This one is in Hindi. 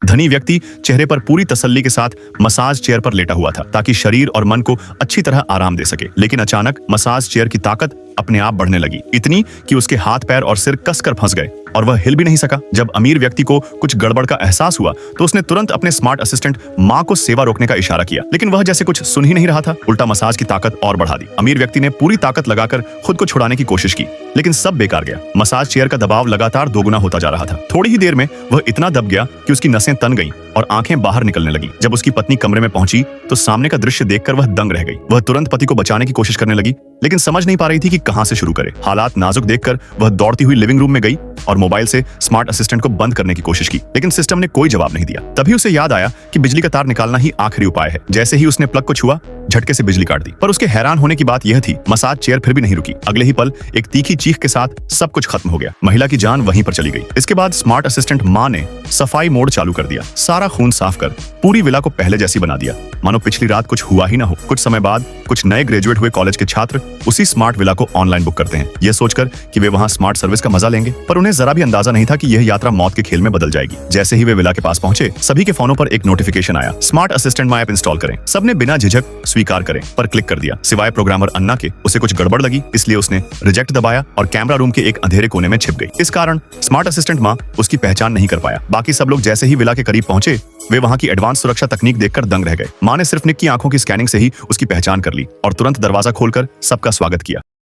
धनी व्यक्ति चेहरे पर पूरी तसल्ली के साथ मसाज चेयर पर लेटा हुआ था ताकि शरीर और मन को अच्छी तरह आराम दे सके। लेकिन अचानक मसाज चेयर की ताकत अपने आप बढ़ने लगी, इतनी कि उसके हाथ पैर और सिर कसकर फंस गए और वह हिल भी नहीं सका। जब अमीर व्यक्ति को कुछ गड़बड़ का एहसास हुआ तो उसने तुरंत अपने स्मार्ट असिस्टेंट माँ को सेवा रोकने का इशारा किया, लेकिन वह जैसे कुछ सुन ही नहीं रहा था, उल्टा मसाज की ताकत और बढ़ा दी। अमीर व्यक्ति ने पूरी ताकत लगाकर खुद को छुड़ाने की कोशिश की, लेकिन सब बेकार गया। मसाज चेयर का दबाव लगातार दोगुना होता जा रहा था। थोड़ी ही देर में वह इतना दब गया कि उसकी नसें तन गईं और आंखें बाहर निकलने लगी। जब उसकी पत्नी कमरे में पहुंची तो सामने का दृश्य देखकर वह दंग रह गई। वह तुरंत पति को बचाने की कोशिश करने लगी, लेकिन समझ नहीं पा रही थी कि कहां से शुरू करे। हालात नाजुक देखकर वह दौड़ती हुई लिविंग रूम में गई और मोबाइल से स्मार्ट असिस्टेंट को बंद करने की कोशिश की, लेकिन सिस्टम ने कोई जवाब नहीं दिया। तभी उसे याद आया कि बिजली का तार निकालना ही आखिरी उपाय है। जैसे ही उसने प्लग को छुआ, झटके से बिजली काट दी। पर उसके हैरान होने की बात यह थी, मसाज चेयर फिर भी नहीं रुकी। अगले ही पल एक तीखी चीख के साथ सब कुछ खत्म हो गया। महिला की जान वहीं पर चली गई। इसके बाद स्मार्ट असिस्टेंट माँ ने सफाई मोड चालू कर दिया, सारा खून साफ कर पूरी विला को पहले जैसी बना दिया, मानो पिछली रात कुछ हुआ ही ना हो। कुछ समय बाद कुछ नए ग्रेजुएट हुए कॉलेज के छात्र उसी स्मार्ट विला को ऑनलाइन बुक करते हैं, यह सोचकर कि वे वहां स्मार्ट सर्विस का मजा लेंगे। पर उन्हें जरा भी अंदाजा नहीं था कि यह यात्रा मौत के खेल में बदल जाएगी। जैसे ही वे विला के पास पहुंचे, सभी के फोनों पर एक नोटिफिकेशन आया, स्मार्ट असिस्टेंट माँ ऐप इंस्टॉल करें। सबने बिना झिझक स्वीकार करें पर क्लिक कर दिया, सिवाय प्रोग्रामर अन्ना के। उसे कुछ गड़बड़ लगी, इसलिए उसने रिजेक्ट दबाया और कैमरा रूम के एक अंधेरे कोने में छिप गई। इस कारण स्मार्ट असिस्टेंट माँ उसकी पहचान नहीं कर पाया। बाकी सब लोग जैसे ही विला के करीब पहुंचे, वे वहां की एडवांस सुरक्षा तकनीक देखकर दंग रह गए। माँ ने सिर्फ निक की आंखों की स्कैनिंग से ही उसकी पहचान कर ली और तुरंत दरवाजा खोलकर सबका स्वागत किया।